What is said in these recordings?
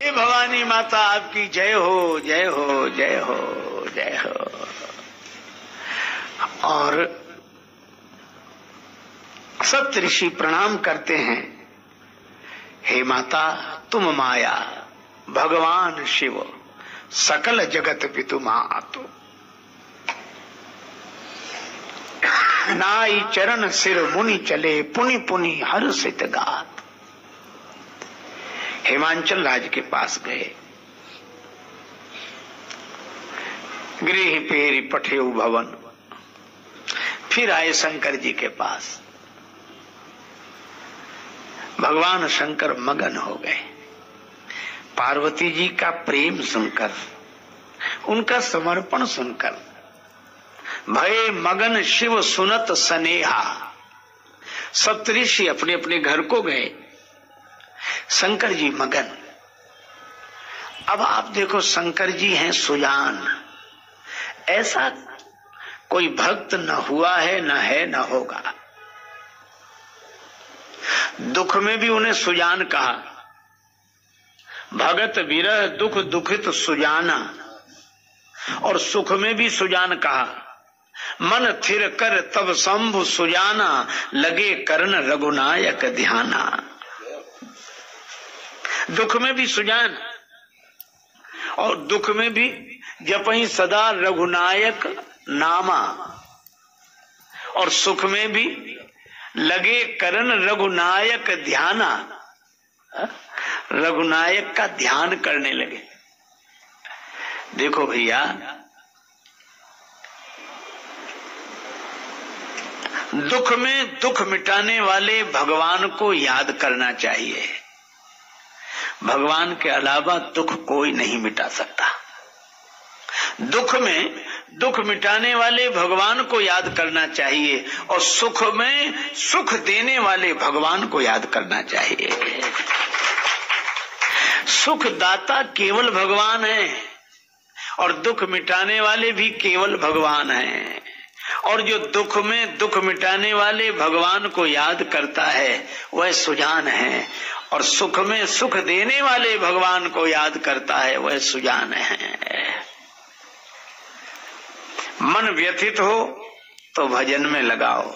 हे भवानी माता आपकी जय हो, जय हो, जय हो, जय हो। और सप्तऋषि प्रणाम करते हैं, हे माता तुम माया भगवान शिव सकल जगत पितु मातु, नाई चरण सिर मुनि चले पुनि पुनि हर सित गात। हिमांचल राज के पास गए, गृह पेरी पठेउ भवन। फिर आए शंकर जी के पास। भगवान शंकर मगन हो गए। पार्वती जी का प्रेम सुनकर, उनका समर्पण सुनकर भय मगन शिव सुनत सनेहा। सप्तऋषि अपने अपने घर को गए, शंकर जी मगन। अब आप देखो, शंकर जी हैं सुजान। ऐसा कोई भक्त न हुआ है, न है, न होगा। दुख में भी उन्हें सुजान कहा। भगत विरह दुख दुखित सुजाना। और सुख में भी सुजान कहा। मन थिर कर तब शंभु सुजाना, लगे करण रघुनायक ध्याना। दुख में भी सुजान और दुख में भी जपहि सदा रघुनायक नामा। और सुख में भी लगे करण रघुनायक ध्याना। रघुनायक का ध्यान करने लगे। देखो भैया, दुख में दुख मिटाने वाले भगवान को याद करना चाहिए। भगवान के अलावा दुख कोई नहीं मिटा सकता। दुख में दुख मिटाने वाले भगवान को याद करना चाहिए और सुख में सुख देने वाले भगवान को याद करना चाहिए। सुख दाता केवल भगवान है और दुख मिटाने वाले भी केवल भगवान हैं। और जो दुख में दुख मिटाने वाले भगवान को याद करता है वह सुजान है, और सुख में सुख देने वाले भगवान को याद करता है वह सुजान है। मन व्यथित हो तो भजन में लगाओ,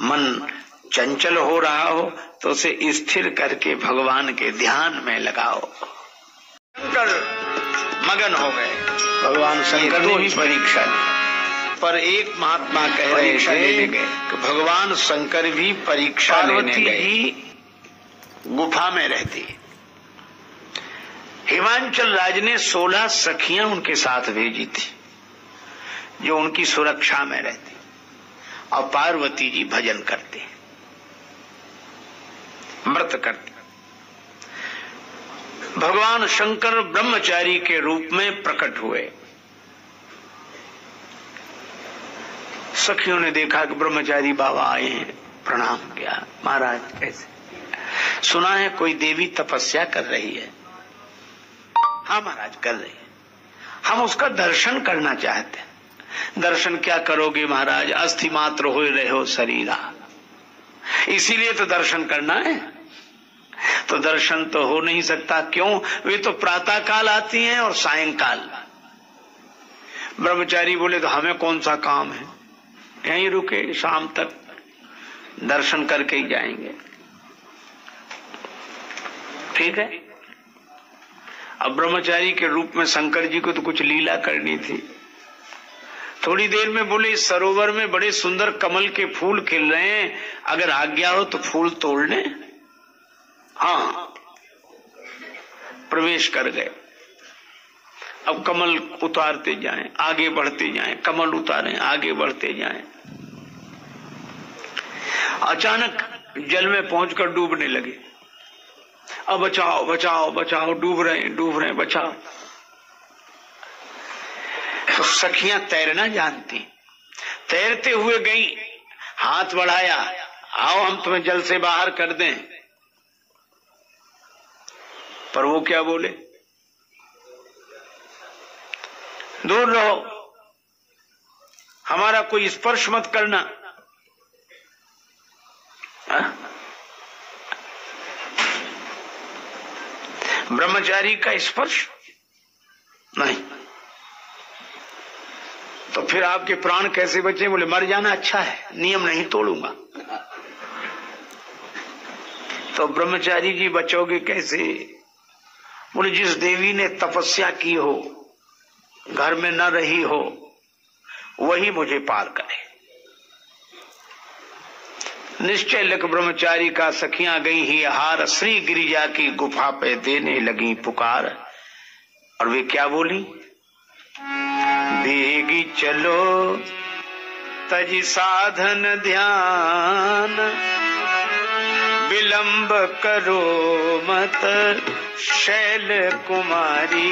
मन चंचल हो रहा हो तो उसे स्थिर करके भगवान के ध्यान में लगाओ। शंकर मगन हो गए। भगवान शंकर ने भी परीक्षा ली, पर एक महात्मा कह रहे थे कि भगवान शंकर भी परीक्षा लेने गए। गुफा में रहती। हिमांचल राज ने 16 सखियां उनके साथ भेजी थी जो उनकी सुरक्षा में रहती, और पार्वती जी भजन करते, व्रत करते। भगवान शंकर ब्रह्मचारी के रूप में प्रकट हुए। सखियों ने देखा कि ब्रह्मचारी बाबा आए हैं, प्रणाम किया। महाराज कैसे? सुना है कोई देवी तपस्या कर रही है। हाँ महाराज कर रही है, हम उसका दर्शन करना चाहते हैं। दर्शन क्या करोगे महाराज, अस्थि मात्र हो रहे हो शरीरा, इसीलिए तो दर्शन करना है। तो दर्शन तो हो नहीं सकता, क्यों? वे तो प्रातः काल आती हैं और सायंकाल। ब्रह्मचारी बोले तो हमें कौन सा काम है, यहीं रुके, शाम तक दर्शन करके ही जाएंगे। ठीक है। अब ब्रह्मचारी के रूप में शंकर जी को तो कुछ लीला करनी थी। थोड़ी देर में बोले इस सरोवर में बड़े सुंदर कमल के फूल खिल रहे हैं, अगर आज्ञा हो तो फूल तोड़ लें। हाँ, प्रवेश कर गए। अब कमल उतारते जाएं, आगे बढ़ते जाएं, कमल उतारें, आगे बढ़ते जाएं। अचानक जल में पहुंचकर डूबने लगे। अब बचाओ बचाओ बचाओ, डूब रहे हैं, बचाओ। तो सखियां तैरना जानती, तैरते हुए गई, हाथ बढ़ाया, आओ हम तुम्हें जल से बाहर कर दें। पर वो क्या बोले, दूर रहो, हमारा कोई स्पर्श मत करना। ब्रह्मचारी का स्पर्श नहीं, तो फिर आपके प्राण कैसे बचे? बोले मर जाना अच्छा है, नियम नहीं तोड़ूंगा। तो ब्रह्मचारी जी बचोगे कैसे? बोले जिस देवी ने तपस्या की हो, घर में न रही हो, वही मुझे पार करे। निश्चय लख ब्रह्मचारी का सखियां गई ही हार, श्री गिरिजा की गुफा पे देने लगी पुकार। और वे क्या बोली? बेगी चलो तजी साधन ध्यान, विलंब करो मत शैल कुमारी।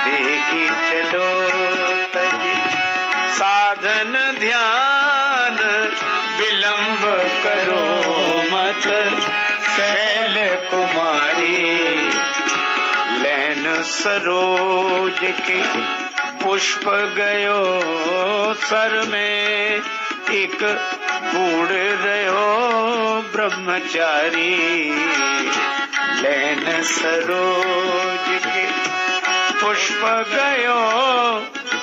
बेगी चलो तजी साधन ध्यान, विलंब करो मत शैल कुमारी। लैन सरोज के पुष्प गयो सर में, एक बूढ़ रहो ब्रह्मचारी। लैन सरोज के पुष्प गयो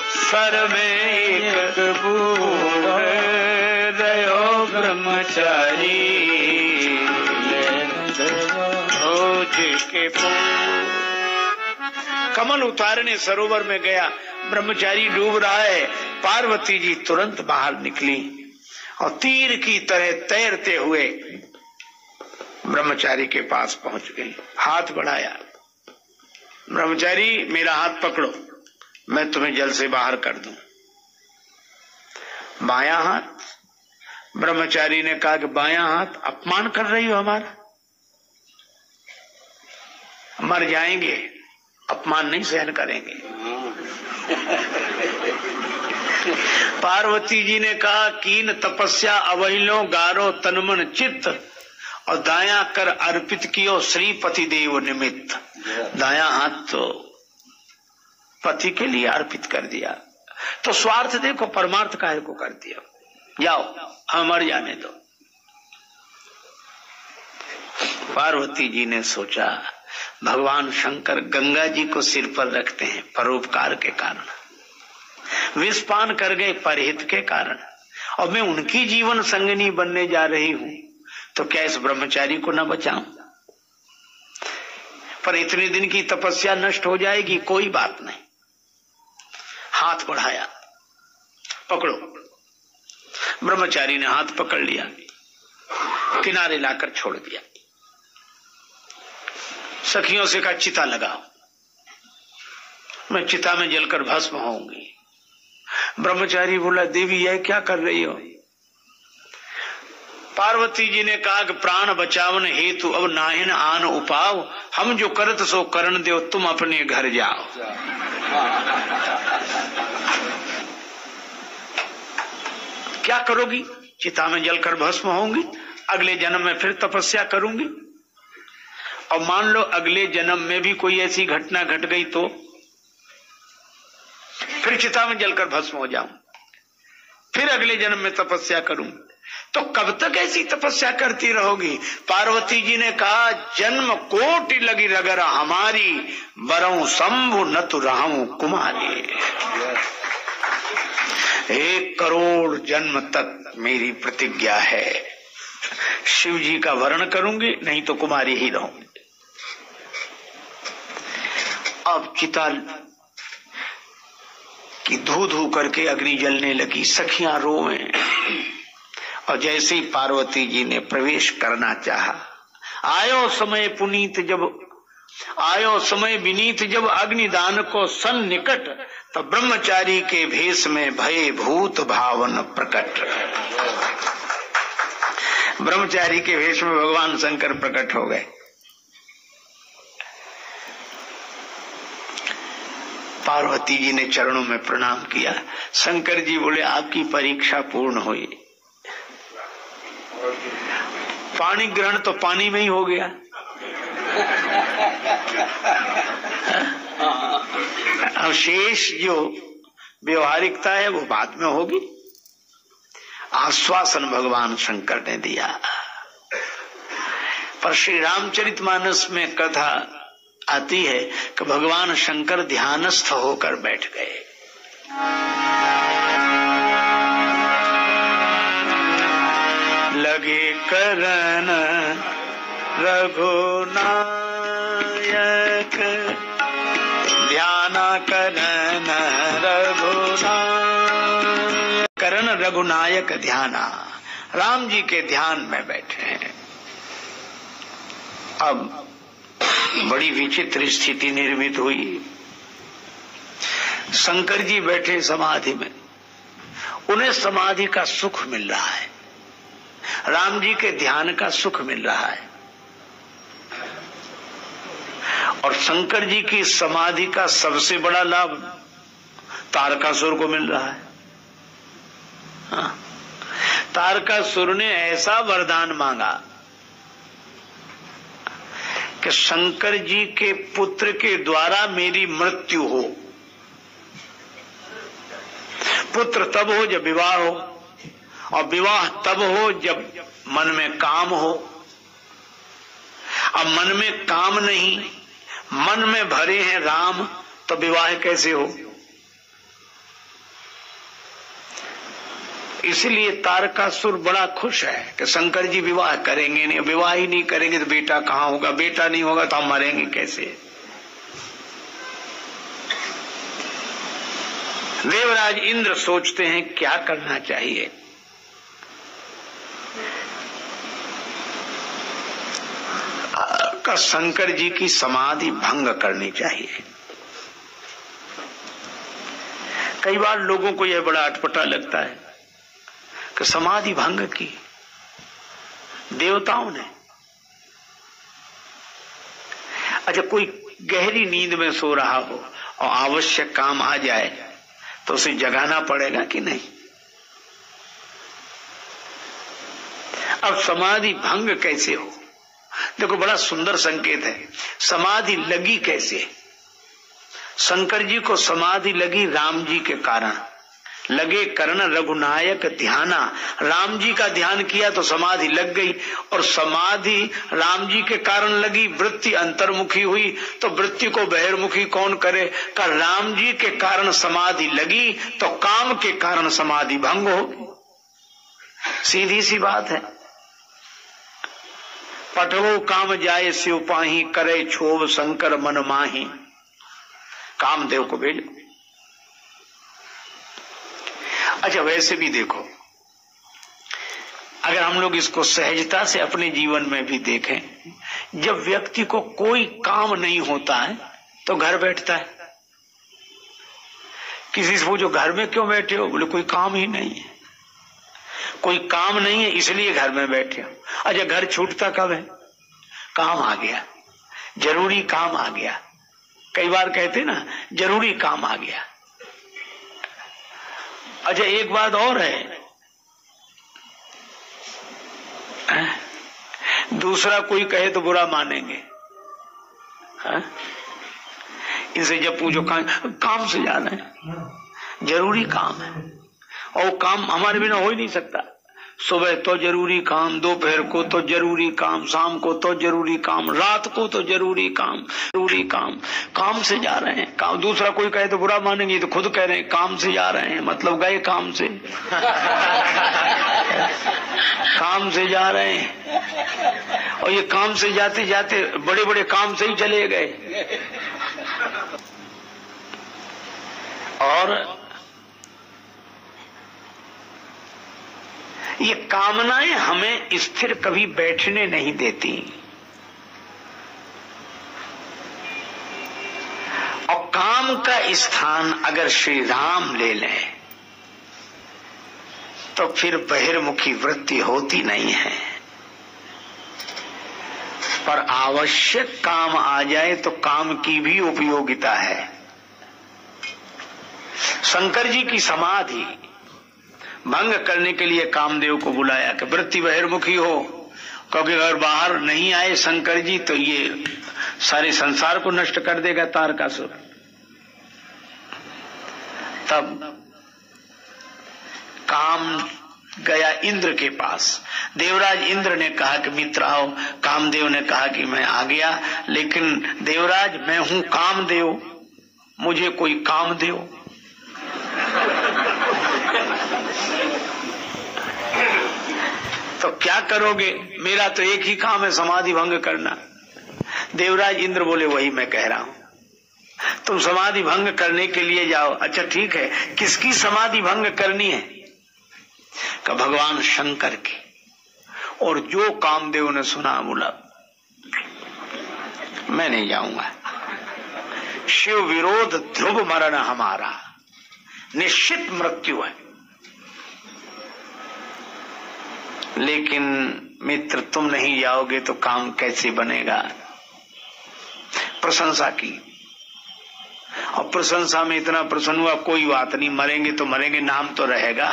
सर में, एक बूढ़ रहो ब्रह्मचारी। लैन सरोज के कमल उतारने सरोवर में गया, ब्रह्मचारी डूब रहा है। पार्वती जी तुरंत बाहर निकली और तीर की तरह तैरते हुए ब्रह्मचारी के पास पहुंच गई। हाथ बढ़ाया, ब्रह्मचारी मेरा हाथ पकड़ो, मैं तुम्हें जल से बाहर कर दूं। बायां हाथ, ब्रह्मचारी ने कहा कि बायां हाथ, अपमान कर रही हो हमारा, मर जाएंगे, अपमान नहीं सहन करेंगे। पार्वती जी ने कहा कीन तपस्या अवहिलो गारो तनमन चित्त, और दाया कर अर्पित कियो श्रीपति देव निमित्त। दाया हाथ तो पति के लिए अर्पित कर दिया, तो स्वार्थ देखो, परमार्थ काहे को कर दिया। जाओ हम मर जाने दो। पार्वती जी ने सोचा भगवान शंकर गंगा जी को सिर पर रखते हैं परोपकार के कारण, विषपान कर गए परहित के कारण, और मैं उनकी जीवन संगिनी बनने जा रही हूं, तो क्या इस ब्रह्मचारी को न बचाऊं? पर इतने दिन की तपस्या नष्ट हो जाएगी, कोई बात नहीं। हाथ बढ़ाया, पकड़ो। ब्रह्मचारी ने हाथ पकड़ लिया, किनारे लाकर छोड़ दिया। सखियों से कहा चिता लगाओ, मैं चिता में जलकर भस्म होऊंगी। ब्रह्मचारी बोला देवी यह क्या कर रही हो? पार्वती जी ने कहा कि प्राण बचावन हेतु अब नाहिन आन उपाव, हम जो करत सो करण दो, तुम अपने घर जाओ। क्या करोगी? चिता में जलकर भस्म होंगी, अगले जन्म में फिर तपस्या करूंगी, और मान लो अगले जन्म में भी कोई ऐसी घटना घट गई तो फिर चिता में जलकर भस्म हो जाऊं, फिर अगले जन्म में तपस्या करूं, तो कब तक ऐसी तपस्या करती रहोगी? पार्वती जी ने कहा जन्म कोटि लगी रगरा हमारी, बरऊं शंभु न तु रहूं कुमारी। 1 करोड़ जन्म तक मेरी प्रतिज्ञा है, शिव जी का वर्ण करूंगी, नहीं तो कुमारी ही रहूंगी। अब चिता की धू धू करके अग्नि जलने लगी, सखियां रोएं। और जैसे ही पार्वती जी ने प्रवेश करना चाहा, आयो समय पुनीत जब, आयो समय विनीत जब अग्निदान को सन निकट, तो ब्रह्मचारी के भेष में भय भूत भावन प्रकट। ब्रह्मचारी के भेष में भगवान शंकर प्रकट हो गए। पार्वती जी ने चरणों में प्रणाम किया। शंकर जी बोले आपकी परीक्षा पूर्ण हुई। पानी ग्रहण तो पानी में ही हो गया, अब शेष जो व्यवहारिकता है वो बाद में होगी। आश्वासन भगवान शंकर ने दिया। पर श्री रामचरितमानस में कथा आती है कि भगवान शंकर ध्यानस्थ होकर बैठ गए। लगे करन रघुनायक ध्यान करन रघुनायक, करन रघुनायक ध्याना, राम जी के ध्यान में बैठे हैं। अब बड़ी विचित्र स्थिति निर्मित हुई। शंकर जी बैठे समाधि में, उन्हें समाधि का सुख मिल रहा है, राम जी के ध्यान का सुख मिल रहा है, और शंकर जी की समाधि का सबसे बड़ा लाभ तारकासुर को मिल रहा है। हाँ, तारकासुर ने ऐसा वरदान मांगा कि शंकर जी के पुत्र के द्वारा मेरी मृत्यु हो। पुत्र तब हो जब विवाह हो, और विवाह तब हो जब मन में काम हो। अब मन में काम नहीं, मन में भरे हैं राम, तो विवाह कैसे हो? इसलिए तारकासुर बड़ा खुश है कि शंकर जी विवाह करेंगे नहीं, विवाह ही नहीं करेंगे तो बेटा कहां होगा, बेटा नहीं होगा तो हम मरेंगे कैसे। देवराज इंद्र सोचते हैं क्या करना चाहिए। का शंकर जी की समाधि भंग करनी चाहिए। कई बार लोगों को यह बड़ा अटपटा लगता है कि समाधि भंग की देवताओं ने। अच्छा, कोई गहरी नींद में सो रहा हो और आवश्यक काम आ जाए तो उसे जगाना पड़ेगा कि नहीं? अब समाधि भंग कैसे हो? देखो, बड़ा सुंदर संकेत है। समाधि लगी कैसे? शंकर जी को समाधि लगी राम जी के कारण। लगे करण रघुनायक ध्याना, राम जी का ध्यान किया तो समाधि लग गई, और समाधि राम जी के कारण लगी। वृत्ति अंतर्मुखी हुई तो वृत्ति को बहिर्मुखी कौन करे? का राम जी के कारण समाधि लगी तो काम के कारण समाधि भंग होगी। सीधी सी बात है। पटवो काम जाए शिव पाही, करे क्षोभ शंकर मन माही। कामदेव को भेजो। अच्छा, वैसे भी देखो, अगर हम लोग इसको सहजता से अपने जीवन में भी देखें, जब व्यक्ति को कोई काम नहीं होता है तो घर बैठता है। किसी से पूछो घर में क्यों बैठे हो? बोले कोई काम ही नहीं है। कोई काम नहीं है इसलिए घर में बैठे हो। अच्छा, घर छूटता कब है? काम आ गया, जरूरी काम आ गया। कई बार कहते ना, जरूरी काम आ गया। अच्छा, एक बात और है, दूसरा कोई कहे तो बुरा मानेंगे। इनसे जब पूछो काम से जाना है, जरूरी काम है, और काम हमारे बिना हो ही नहीं सकता। सुबह तो जरूरी काम, दोपहर को तो जरूरी काम, शाम को तो जरूरी काम, रात को तो जरूरी काम, जरूरी काम। काम से जा रहे हैं। काम, दूसरा कोई कहे तो बुरा मानेंगे, तो खुद कह रहे हैं काम से जा रहे हैं, मतलब गए काम से। काम से जा रहे हैं, और ये काम से जाते जाते बड़े बड़े काम से ही चले गए। और ये कामनाएं हमें स्थिर कभी बैठने नहीं देती, और काम का स्थान अगर श्री राम ले लें तो फिर बहिर्मुखी वृत्ति होती नहीं है। पर आवश्यक काम आ जाए तो काम की भी उपयोगिता है। शंकर जी की समाधि भंग करने के लिए कामदेव को बुलाया कि वृत्ति बहिर्मुखी हो, क्योंकि अगर बाहर नहीं आए शंकर जी तो ये सारे संसार को नष्ट कर देगा तारकासुर। तब काम गया इंद्र के पास। देवराज इंद्र ने कहा कि मित्र आओ। कामदेव ने कहा कि मैं आ गया, लेकिन देवराज मैं हूं कामदेव, मुझे कोई काम दो। तो क्या करोगे, मेरा तो एक ही काम है समाधि भंग करना। देवराज इंद्र बोले वही मैं कह रहा हूं, तुम समाधि भंग करने के लिए जाओ। अच्छा ठीक है, किसकी समाधि भंग करनी है? का भगवान शंकर की। और जो कामदेव ने सुना बोला मैं नहीं जाऊंगा, शिव विरोध ध्रुव मरण हमारा, निश्चित मृत्यु है। लेकिन मित्र तुम नहीं जाओगे तो काम कैसे बनेगा? प्रशंसा की, और प्रशंसा में इतना प्रसन्न हुआ, कोई बात नहीं, मरेंगे तो मरेंगे, नाम तो रहेगा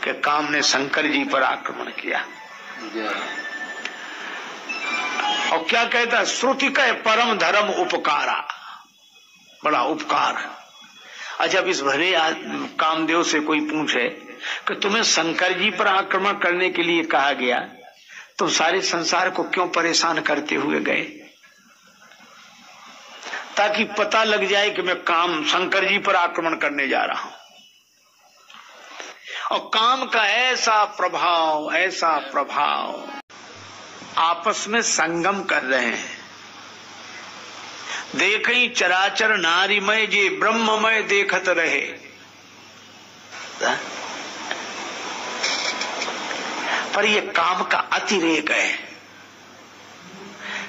कि काम ने शंकर जी पर आक्रमण किया। और क्या कहता, श्रुति कहे परम धर्म उपकारा, बड़ा उपकार। अच्छा इस भले कामदेव से कोई पूछे कि तुम्हें शंकर जी पर आक्रमण करने के लिए कहा गया, तुम सारे संसार को क्यों परेशान करते हुए गए? ताकि पता लग जाए कि मैं काम शंकर जी पर आक्रमण करने जा रहा हूं। और काम का ऐसा प्रभाव आपस में संगम कर रहे हैं। देखई चराचर नारीमय जे ब्रह्ममय देखत रहे। पर ये काम का अतिरेक है।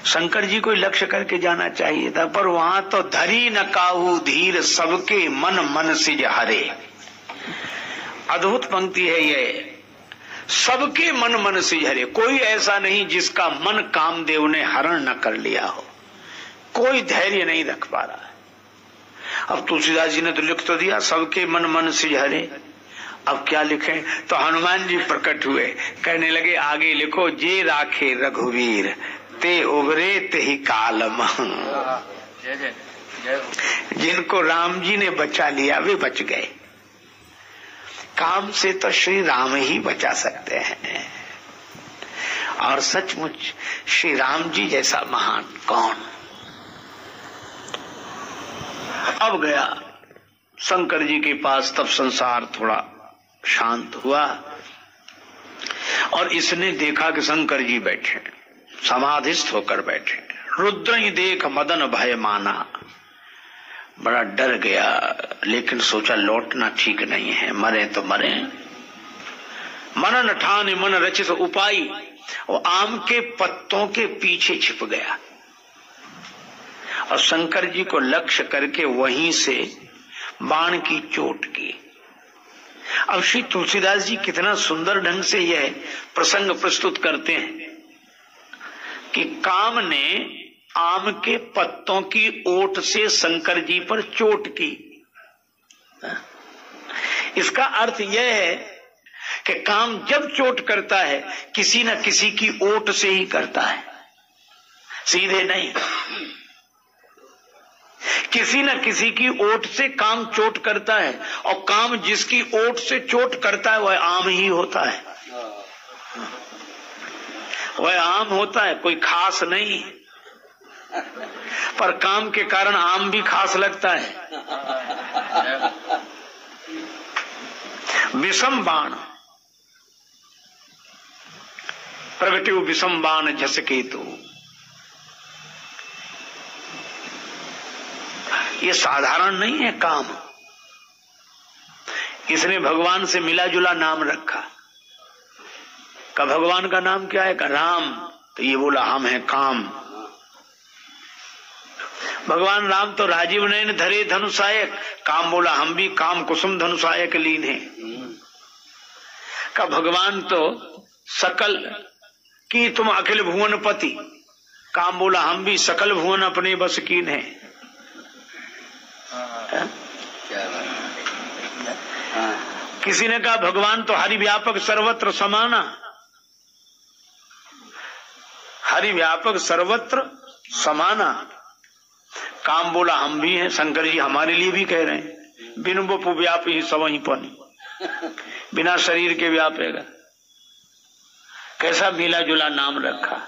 शंकर जी को लक्ष्य करके जाना चाहिए था, पर वहां तो धरी न काहू धीर सबके मन मन सिज हरे। अद्भुत पंक्ति है ये, सबके मन मन सिज हरे। कोई ऐसा नहीं जिसका मन कामदेव ने हरण न कर लिया हो, कोई धैर्य नहीं रख पा रहा है। अब तुलसीदास जी ने तो लिख तो दिया सबके मन मन सिज हरे, अब क्या लिखें? तो हनुमान जी प्रकट हुए, कहने लगे आगे लिखो, जे राखे रघुवीर ते उबरे ते ही कालम। जिनको राम जी ने बचा लिया वे बच गए। काम से तो श्री राम ही बचा सकते हैं, और सचमुच श्री राम जी जैसा महान कौन। अब गया शंकर जी के पास, तब संसार थोड़ा शांत हुआ, और इसने देखा कि शंकर जी बैठे, समाधिस्थ होकर बैठे। रुद्र ही देख मदन भय माना, बड़ा डर गया, लेकिन सोचा लौटना ठीक नहीं है, मरे तो मरे। मनन ठान मन रचित उपाय, और आम के पत्तों के पीछे छिप गया, और शंकर जी को लक्ष्य करके वहीं से बाण की चोट की। अब श्री तुलसीदास जी कितना सुंदर ढंग से यह प्रसंग प्रस्तुत करते हैं कि काम ने आम के पत्तों की ओट से शंकर जी पर चोट की। इसका अर्थ यह है कि काम जब चोट करता है किसी न किसी की ओट से ही करता है, सीधे नहीं। किसी न किसी की ओट से काम चोट करता है, और काम जिसकी ओट से चोट करता है वह आम ही होता है, वह आम होता है, कोई खास नहीं। पर काम के कारण आम भी खास लगता है। विषम बाण प्रगट्यु विषम बाण झसकेतु, ये साधारण नहीं है काम। इसने भगवान से मिला जुला नाम रखा। का भगवान का नाम क्या है? का राम। तो ये बोला हम हैं काम। भगवान राम तो राजीव नयन धरे धनुषायक, काम बोला हम भी काम कुसुम धनुषायक लीन है। का भगवान तो सकल की तुम अखिल भुवन पति, काम बोला हम भी सकल भुवन अपने बस कीन है। किसी ने कहा भगवान तो हरि व्यापक सर्वत्र समाना, हरि व्यापक सर्वत्र समाना, काम बोला हम भी हैं। शंकर जी हमारे लिए भी कह रहे हैं, बिनु बपु व्यापी सब ही पानी। बिना शरीर के व्यापेगा। कैसा मिला जुला नाम रखा।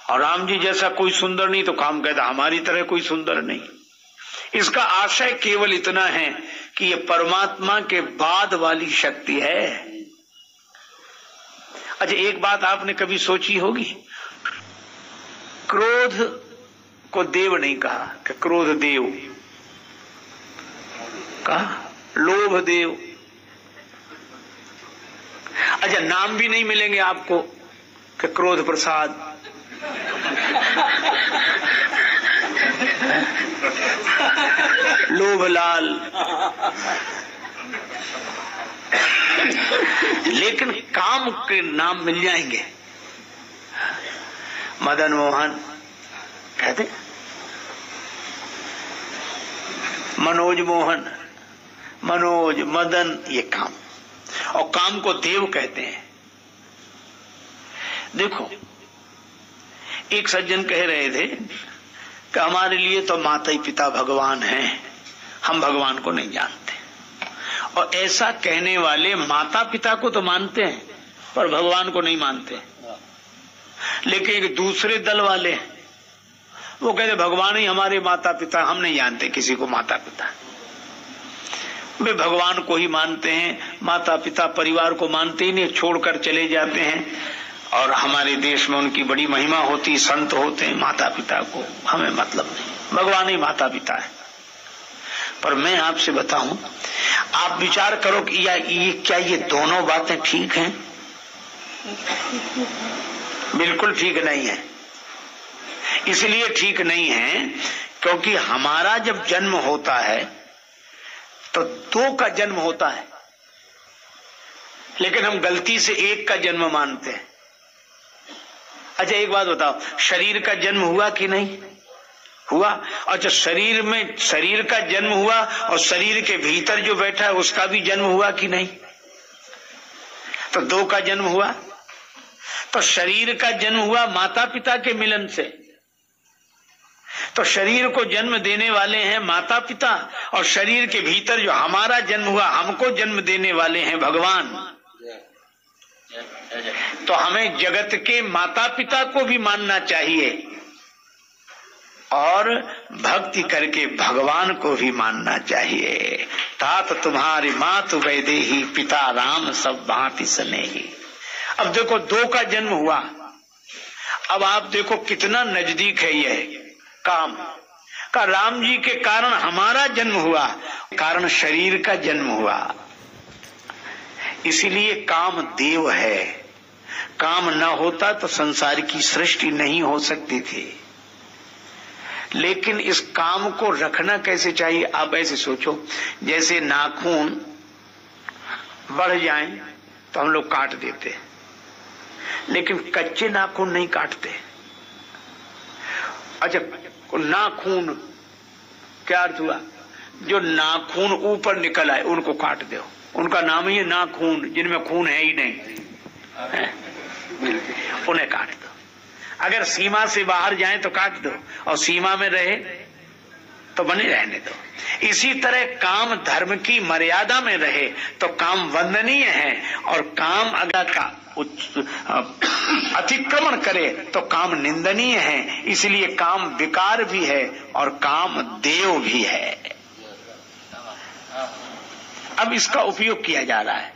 और राम जी जैसा कोई सुंदर नहीं तो काम कहता हमारी तरह कोई सुंदर नहीं। इसका आशय केवल इतना है कि ये परमात्मा के बाद वाली शक्ति है। अच्छा, एक बात आपने कभी सोची होगी, क्रोध को देव नहीं कहा कि क्रोध देव, कहा लोभ देव। अच्छा, नाम भी नहीं मिलेंगे आपको कि क्रोध प्रसाद, लोभलाल। लेकिन काम के नाम मिल जाएंगे। मदन मोहन कहते, मनोज मोहन, मनोज मदन, ये काम। और काम को देव कहते हैं। देखो, एक सज्जन कह रहे थे कि हमारे लिए तो माता ही पिता भगवान हैं, हम भगवान को नहीं जानते। और ऐसा कहने वाले माता पिता को तो मानते हैं पर भगवान को नहीं मानते। लेकिन एक दूसरे दल वाले वो कहते भगवान ही हमारे माता पिता, हम नहीं जानते किसी को माता पिता। वे भगवान को ही मानते हैं, माता पिता परिवार को मानते ही नहीं, छोड़कर चले जाते हैं। और हमारे देश में उनकी बड़ी महिमा होती, संत होते हैं, माता पिता को हमें मतलब नहीं, भगवान ही माता पिता है। पर मैं आपसे बताऊं, आप विचार करो कि क्या ये दोनों बातें ठीक हैं? बिल्कुल ठीक नहीं है। इसलिए ठीक नहीं है क्योंकि हमारा जब जन्म होता है तो दो का जन्म होता है, लेकिन हम गलती से एक का जन्म मानते हैं। अच्छा, एक बात बताओ, शरीर का जन्म हुआ कि नहीं हुआ? अच्छा, शरीर में शरीर का जन्म हुआ और शरीर के भीतर जो बैठा है उसका भी जन्म हुआ कि नहीं? तो दो का जन्म हुआ। तो शरीर का जन्म हुआ माता पिता के मिलन से, तो शरीर को जन्म देने वाले हैं माता पिता, और शरीर के भीतर जो हमारा जन्म हुआ, हमको जन्म देने वाले हैं भगवान। तो हमें जगत के माता पिता को भी मानना चाहिए और भक्ति करके भगवान को भी मानना चाहिए। तात तुम्हारी मातु वैदेही, पिता राम सब भांति स्नेही। अब देखो, दो का जन्म हुआ। अब आप देखो कितना नजदीक है ये काम का। राम जी के कारण हमारा जन्म हुआ, कारण शरीर का जन्म हुआ। इसीलिए काम देव है। काम न होता तो संसार की सृष्टि नहीं हो सकती थी। लेकिन इस काम को रखना कैसे चाहिए? आप ऐसे सोचो, जैसे नाखून बढ़ जाएं तो हम लोग काट देते हैं, लेकिन कच्चे नाखून नहीं काटते। अच्छा, नाखून क्या अर्थ हुआ? जो नाखून ऊपर निकल आए उनको काट दो, उनका नाम ही है नाखून, जिनमें खून है ही नहीं है। उन्हें काट दो। अगर सीमा से बाहर जाए तो काट दो, और सीमा में रहे तो बने रहने दो। इसी तरह काम धर्म की मर्यादा में रहे तो काम वंदनीय है, और काम अगर का अतिक्रमण करे तो काम निंदनीय है। इसलिए काम विकार भी है और काम देव भी है। अब इसका उपयोग किया जा रहा है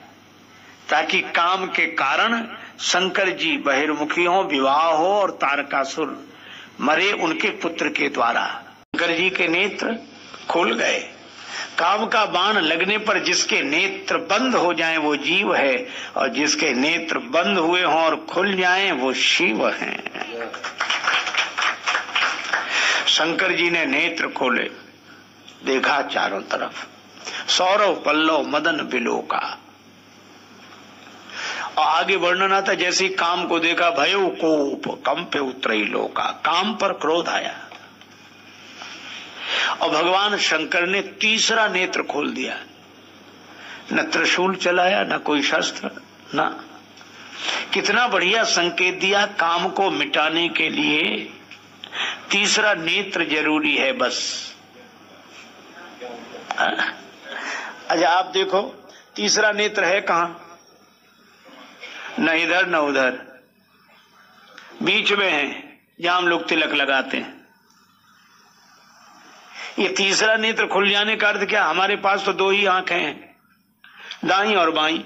ताकि काम के कारण शंकर जी बहिर्मुखी हो, विवाह हो और तारकासुर मरे उनके पुत्र के द्वारा। शंकर जी के नेत्र खुल गए। काम का बाण लगने पर जिसके नेत्र बंद हो जाएं वो जीव है, और जिसके नेत्र बंद हुए हों और खुल जाएं वो शिव हैं। शंकर जी ने नेत्र खोले, देखा चारों तरफ, सौरव पल्लव मदन बिलोका। और आगे वर्णन आता, जैसे काम को देखा भयो कोप कंपे उतरई लोका। काम पर क्रोध आया और भगवान शंकर ने तीसरा नेत्र खोल दिया। न त्रिशूल चलाया, न कोई शस्त्र, न। कितना बढ़िया संकेत दिया, काम को मिटाने के लिए तीसरा नेत्र जरूरी है बस। अच्छा, आप देखो, तीसरा नेत्र है कहां? न इधर न उधर, बीच में है जहां हम लोग तिलक लगाते हैं। ये तीसरा नेत्र खुल जाने का अर्थ क्या? हमारे पास तो दो ही आंखें हैं, दाईं और बाईं।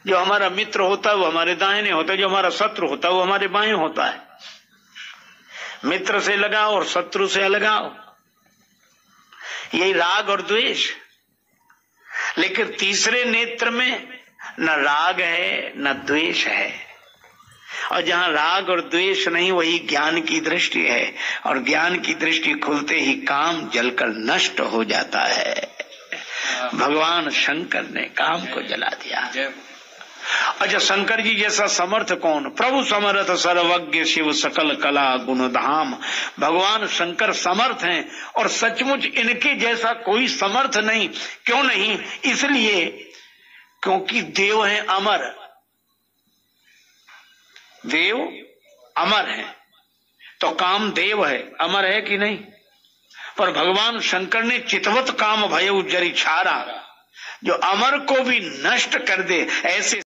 जो हमारा मित्र होता है वो हमारे दाहिने होता है, जो हमारा शत्रु होता है वो हमारे बाएं होता है। मित्र से लगाओ और शत्रु से अलगाओ, यही राग और द्वेष। लेकिन तीसरे नेत्र में न राग है न द्वेष है, और जहां राग और द्वेष नहीं वही ज्ञान की दृष्टि है, और ज्ञान की दृष्टि खुलते ही काम जलकर नष्ट हो जाता है। भगवान शंकर ने काम को जला दिया। अच्छा, शंकर जी जैसा समर्थ कौन? प्रभु समर्थ सर्वज्ञ शिव सकल कला गुण धाम। भगवान शंकर समर्थ हैं और सचमुच इनके जैसा कोई समर्थ नहीं। क्यों नहीं? इसलिए क्योंकि देव हैं अमर, देव अमर है, तो काम देव है, अमर है कि नहीं? पर भगवान शंकर ने चितवत काम भय जरी छारा, जो अमर को भी नष्ट कर दे ऐसे